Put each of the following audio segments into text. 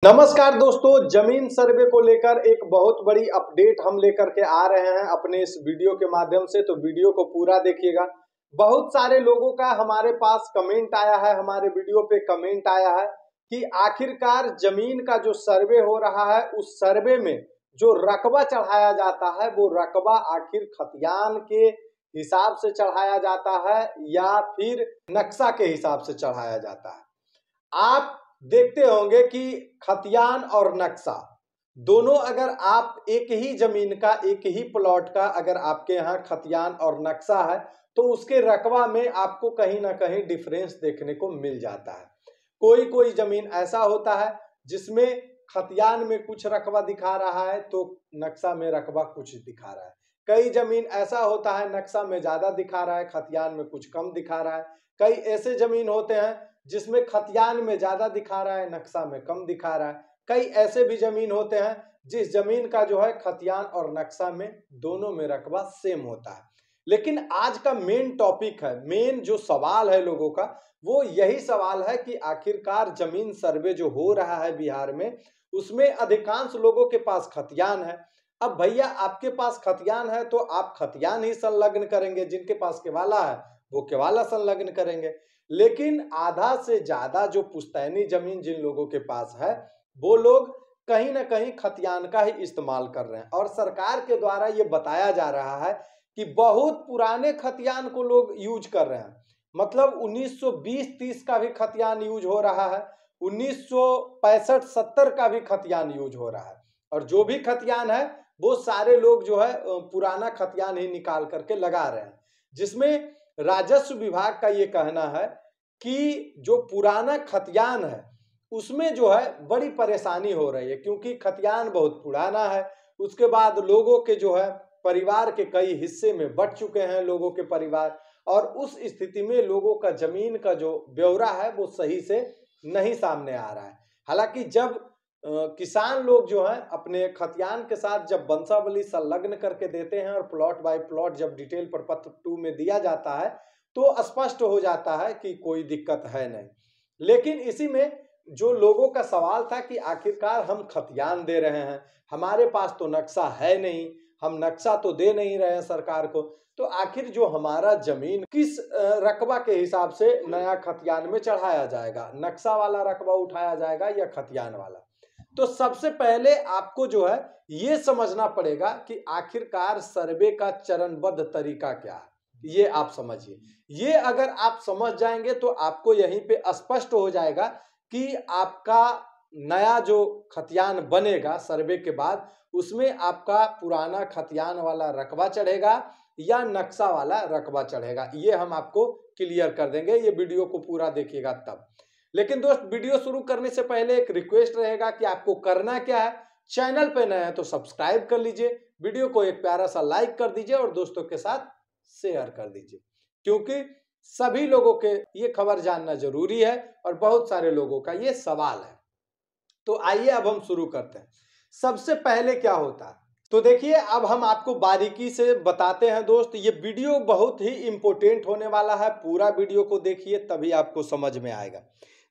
नमस्कार दोस्तों, जमीन सर्वे को लेकर एक बहुत बड़ी अपडेट हम लेकर के आ रहे हैं अपने इस वीडियो के माध्यम से। तो वीडियो को पूरा देखिएगा। बहुत सारे लोगों का हमारे पास कमेंट आया है, हमारे वीडियो पे कमेंट आया है कि आखिरकार जमीन का जो सर्वे हो रहा है उस सर्वे में जो रकबा चढ़ाया जाता है वो रकबा आखिर खतियान के हिसाब से चढ़ाया जाता है या फिर नक्शा के हिसाब से चढ़ाया जाता है। आप देखते होंगे कि खतियान और नक्शा दोनों, अगर आप एक ही जमीन का, एक ही प्लॉट का अगर आपके यहाँ खतियान और नक्शा है तो उसके रकबा में आपको कहीं ना कहीं डिफरेंस देखने को मिल जाता है। कोई कोई जमीन ऐसा होता है जिसमें खतियान में कुछ रकबा दिखा रहा है तो नक्शा में रकबा कुछ दिखा रहा है। कई जमीन ऐसा होता है नक्शा में ज्यादा दिखा रहा है, खतियान में कुछ कम दिखा रहा है। कई ऐसे जमीन होते हैं जिसमें खतियान में ज्यादा दिखा रहा है, नक्शा में कम दिखा रहा है। कई ऐसे भी जमीन होते हैं जिस जमीन का जो है खतियान और नक्शा में दोनों में रकबा सेम होता है। लेकिन आज का मेन टॉपिक है, मेन जो सवाल है लोगों का वो यही सवाल है कि आखिरकार जमीन सर्वे जो हो रहा है बिहार में उसमें अधिकांश लोगों के पास खतियान है। अब भैया आपके पास खतियान है तो आप खतियान ही संलग्न करेंगे, जिनके पास केवाला है वो केवाला संलग्न करेंगे। लेकिन आधा से ज्यादा जो पुश्तैनी जमीन जिन लोगों के पास है वो लोग कहीं ना कहीं खतियान का ही इस्तेमाल कर रहे हैं। और सरकार के द्वारा ये बताया जा रहा है कि बहुत पुराने खतियान को लोग यूज कर रहे हैं। मतलब 1920-30 का भी खतियान यूज हो रहा है, 1965-70 का भी खतियान यूज हो रहा है। और जो भी खतियान है वो सारे लोग जो है पुराना खतियान ही निकाल करके लगा रहे हैं। जिसमें राजस्व विभाग का ये कहना है कि जो पुराना खतियान है उसमें जो है बड़ी परेशानी हो रही है, क्योंकि खतियान बहुत पुराना है। उसके बाद लोगों के जो है परिवार के कई हिस्से में बंट चुके हैं लोगों के परिवार, और उस स्थिति में लोगों का जमीन का जो ब्यौरा है वो सही से नहीं सामने आ रहा है। हालांकि जब किसान लोग जो है अपने खतियान के साथ जब वंशावली संलग्न करके देते हैं और प्लॉट बाय प्लॉट जब डिटेल प्रपत्र 2 में दिया जाता है तो स्पष्ट हो जाता है कि कोई दिक्कत है नहीं। लेकिन इसी में जो लोगों का सवाल था कि आखिरकार हम खतियान दे रहे हैं, हमारे पास तो नक्शा है नहीं, हम नक्शा तो दे नहीं रहे हैं सरकार को, तो आखिर जो हमारा जमीन किस रकबा के हिसाब से नया खतियान में चढ़ाया जाएगा, नक्शा वाला रकबा उठाया जाएगा या खतियान वाला। तो सबसे पहले आपको जो है ये समझना पड़ेगा कि आखिरकार सर्वे का चरणबद्ध तरीका क्या है, ये आप समझिए। ये अगर आप समझ जाएंगे तो आपको यहीं पे स्पष्ट हो जाएगा कि आपका नया जो खतियान बनेगा सर्वे के बाद उसमें आपका पुराना खतियान वाला रकबा चढ़ेगा या नक्शा वाला रकबा चढ़ेगा। ये हम आपको क्लियर कर देंगे, ये वीडियो को पूरा देखिएगा तब। लेकिन दोस्त, वीडियो शुरू करने से पहले एक रिक्वेस्ट रहेगा कि आपको करना क्या है। चैनल पे नए हैं तो सब्सक्राइब कर लीजिए, वीडियो को एक प्यारा सा लाइक कर दीजिए और दोस्तों के साथ शेयर कर दीजिए, क्योंकि सभी लोगों के ये खबर जानना जरूरी है और बहुत सारे लोगों का ये सवाल है। तो आइए अब हम शुरू करते हैं। सबसे पहले क्या होता है तो देखिए, अब हम आपको बारीकी से बताते हैं दोस्त। ये वीडियो बहुत ही इंपॉर्टेंट होने वाला है, पूरा वीडियो को देखिए तभी आपको समझ में आएगा।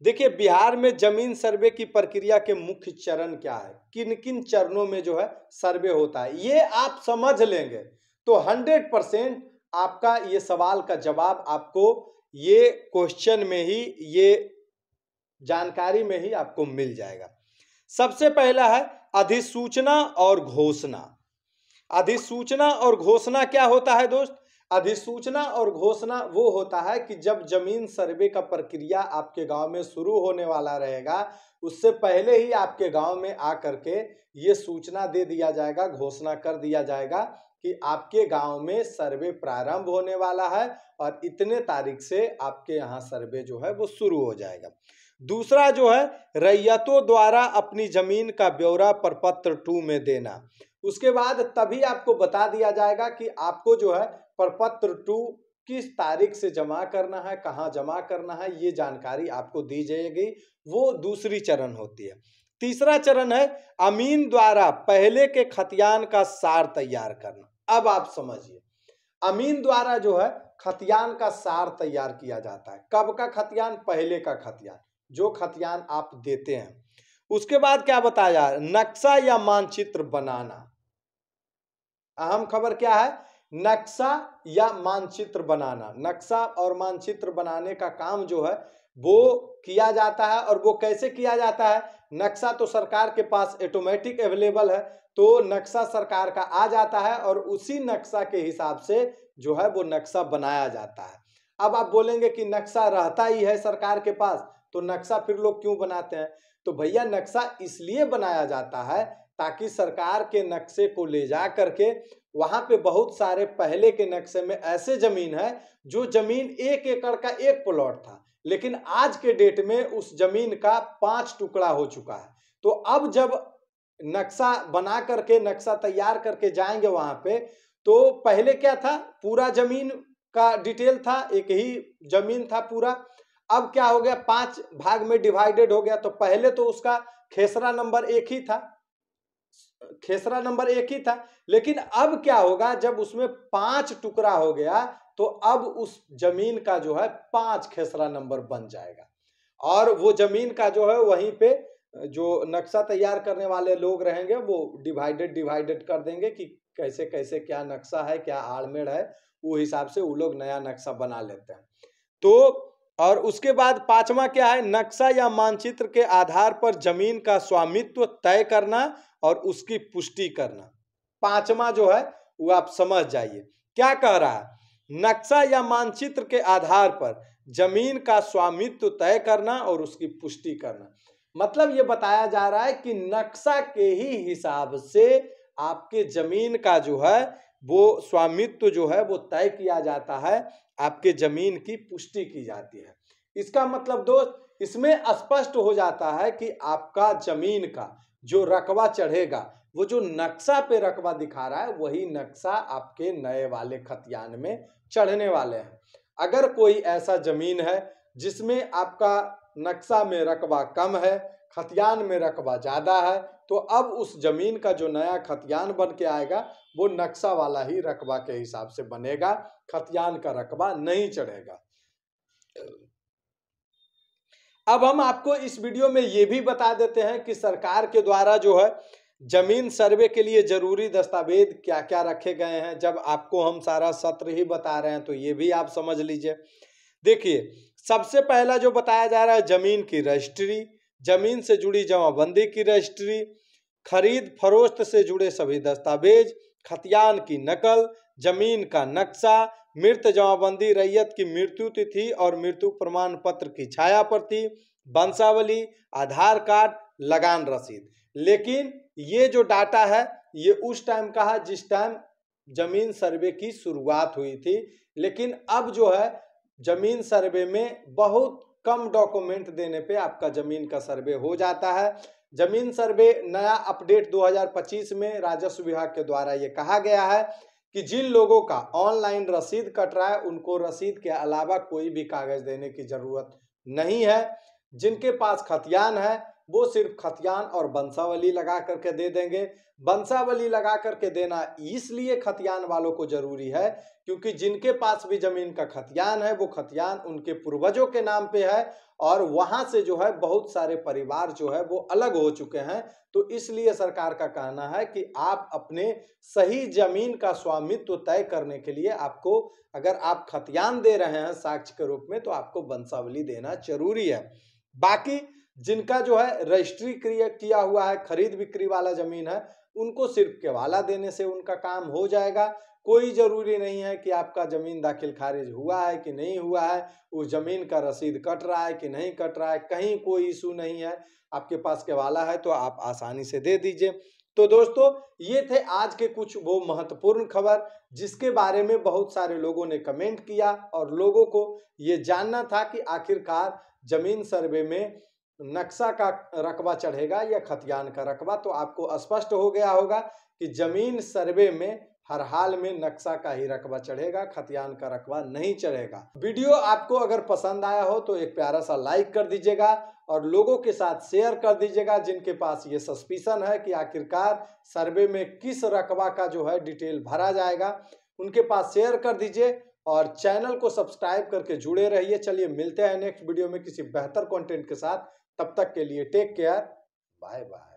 देखिए, बिहार में जमीन सर्वे की प्रक्रिया के मुख्य चरण क्या है, किन किन चरणों में जो है सर्वे होता है, ये आप समझ लेंगे तो 100% आपका ये सवाल का जवाब आपको ये क्वेश्चन में ही, ये जानकारी में ही आपको मिल जाएगा। सबसे पहला है अधिसूचना और घोषणा। अधिसूचना और घोषणा क्या होता है दोस्त? अधिसूचना और घोषणा वो होता है कि जब जमीन सर्वे का प्रक्रिया आपके गांव में शुरू होने वाला रहेगा उससे पहले ही आपके गांव में आकर के ये सूचना दे दिया जाएगा, घोषणा कर दिया जाएगा कि आपके गांव में सर्वे प्रारंभ होने वाला है और इतने तारीख से आपके यहाँ सर्वे जो है वो शुरू हो जाएगा। दूसरा जो है रैयतों द्वारा अपनी जमीन का ब्यौरा प्रपत्र 2 में देना। उसके बाद तभी आपको बता दिया जाएगा कि आपको जो है प्रपत्र 2 किस तारीख से जमा करना है, कहाँ जमा करना है, ये जानकारी आपको दी जाएगी। वो दूसरी चरण होती है। तीसरा चरण है अमीन द्वारा पहले के खतियान का सार तैयार करना। अब आप समझिए, अमीन द्वारा जो है खतियान का सार तैयार किया जाता है। कब का खतियान? पहले का खतियान, जो खतियान आप देते हैं उसके बाद क्या बताया जा रहा है, नक्शा या मानचित्र बनाना। अहम खबर क्या है, नक्शा या मानचित्र बनाना। नक्शा और मानचित्र बनाने का काम जो है वो किया जाता है। और वो कैसे किया जाता है, नक्शा तो सरकार के पास ऑटोमेटिक अवेलेबल है, तो नक्शा सरकार का आ जाता है और उसी नक्शा के हिसाब से जो है वो नक्शा बनाया जाता है। अब आप बोलेंगे कि नक्शा रहता ही है सरकार के पास, तो नक्शा फिर लोग क्यों बनाते हैं? तो भैया नक्शा इसलिए बनाया जाता है ताकि सरकार के नक्शे को ले जा करके वहां पे बहुत सारे पहले के नक्शे में ऐसे जमीन है जो जमीन 1 एकड़ का एक प्लॉट था, लेकिन आज के डेट में उस जमीन का 5 टुकड़ा हो चुका है। तो अब जब नक्शा बना करके, नक्शा तैयार करके जाएंगे वहां पे, तो पहले क्या था, पूरा जमीन का डिटेल था, एक ही जमीन था पूरा। अब क्या हो गया, 5 भाग में डिवाइडेड हो गया। तो पहले तो उसका खेसरा नंबर एक ही था, खेसरा नंबर एक ही था, लेकिन अब क्या होगा, जब उसमें 5 टुकड़ा हो गया तो अब उस जमीन का जो है 5 खेसरा नंबर बन जाएगा। और वो जमीन का जो है वहीं पे जो नक्शा तैयार करने वाले लोग रहेंगे वो डिवाइडेड कर देंगे कि कैसे कैसे क्या नक्शा है, क्या आड़मेड़ है, वो हिसाब से वो लोग नया नक्शा बना लेते हैं। तो और उसके बाद 5वां क्या है, नक्शा या मानचित्र के आधार पर जमीन का स्वामित्व तय करना और उसकी पुष्टि करना। 5वां जो है वो आप समझ जाइए क्या कह रहा है, नक्शा या मानचित्र के आधार पर जमीन का स्वामित्व तय करना और उसकी पुष्टि करना। मतलब ये बताया जा रहा है कि नक्शा के ही हिसाब से आपके जमीन का जो है वो स्वामित्व जो है वो तय किया जाता है, आपके जमीन की पुष्टि की जाती है। इसका मतलब दोस्त इसमें स्पष्ट हो जाता है कि आपका जमीन का जो रकबा चढ़ेगा, वो जो नक्शा पे रकबा दिखा रहा है वही नक्शा आपके नए वाले खतियान में चढ़ने वाले हैं। अगर कोई ऐसा जमीन है जिसमें आपका नक्शा में रकबा कम है, खतियान में रकबा ज्यादा है, तो अब उस जमीन का जो नया खतियान बन के आएगा वो नक्शा वाला ही रकबा के हिसाब से बनेगा, खतियान का रकबा नहीं चढ़ेगा। अब हम आपको इस वीडियो में ये भी बता देते हैं कि सरकार के द्वारा जो है जमीन सर्वे के लिए जरूरी दस्तावेज क्या क्या रखे गए हैं। जब आपको हम सारा सत्र ही बता रहे हैं तो ये भी आप समझ लीजिए। देखिए, सबसे पहला जो बताया जा रहा है, जमीन की रजिस्ट्री, जमीन से जुड़ी जमाबंदी की रजिस्ट्री, खरीद फरोख्त से जुड़े सभी दस्तावेज, खतियान की नकल, जमीन का नक्शा, मृत जमाबंदी रैयत की मृत्यु तिथि और मृत्यु प्रमाण पत्र की छाया प्रति, वंशावली, आधार कार्ड, लगान रसीद। लेकिन ये जो डाटा है ये उस टाइम का है जिस टाइम जमीन सर्वे की शुरुआत हुई थी, लेकिन अब जो है जमीन सर्वे में बहुत कम डॉक्यूमेंट देने पे आपका जमीन का सर्वे हो जाता है। जमीन सर्वे नया अपडेट 2025 में राजस्व विभाग के द्वारा ये कहा गया है कि जिन लोगों का ऑनलाइन रसीद कट रहा है उनको रसीद के अलावा कोई भी कागज देने की जरूरत नहीं है। जिनके पास खतियान है वो सिर्फ खतियान और वंशावली लगा करके दे देंगे। वंशावली लगा करके देना इसलिए खतियान वालों को जरूरी है क्योंकि जिनके पास भी जमीन का खतियान है वो खतियान उनके पूर्वजों के नाम पे है और वहां से जो है बहुत सारे परिवार जो है वो अलग हो चुके हैं। तो इसलिए सरकार का कहना है कि आप अपने सही जमीन का स्वामित्व तय करने के लिए आपको, अगर आप खतियान दे रहे हैं साक्ष्य के रूप में, तो आपको वंशावली देना जरूरी है। बाकी जिनका जो है रजिस्ट्री किया हुआ है, खरीद बिक्री वाला जमीन है, उनको सिर्फ केवाला देने से उनका काम हो जाएगा। कोई जरूरी नहीं है कि आपका जमीन दाखिल खारिज हुआ है कि नहीं हुआ है, उस जमीन का रसीद कट रहा है कि नहीं कट रहा है, कहीं कोई इशू नहीं है। आपके पास केवाला है तो आप आसानी से दे दीजिए। तो दोस्तों, ये थे आज के कुछ वो महत्वपूर्ण खबर जिसके बारे में बहुत सारे लोगों ने कमेंट किया और लोगों को ये जानना था कि आखिरकार जमीन सर्वे में नक्शा का रकबा चढ़ेगा या खतियान का रकबा। तो आपको स्पष्ट हो गया होगा कि जमीन सर्वे में हर हाल में नक्शा का ही रकबा चढ़ेगा, खतियान का रकबा नहीं चढ़ेगा। वीडियो आपको अगर पसंद आया हो तो एक प्यारा सा लाइक कर दीजिएगा और लोगों के साथ शेयर कर दीजिएगा जिनके पास ये सस्पिशन है कि आखिरकार सर्वे में किस रकबा का जो है डिटेल भरा जाएगा, उनके पास शेयर कर दीजिए और चैनल को सब्सक्राइब करके जुड़े रहिए। चलिए मिलते हैं नेक्स्ट वीडियो में किसी बेहतर कंटेंट के साथ, तब तक के लिए टेक केयर। Bye bye.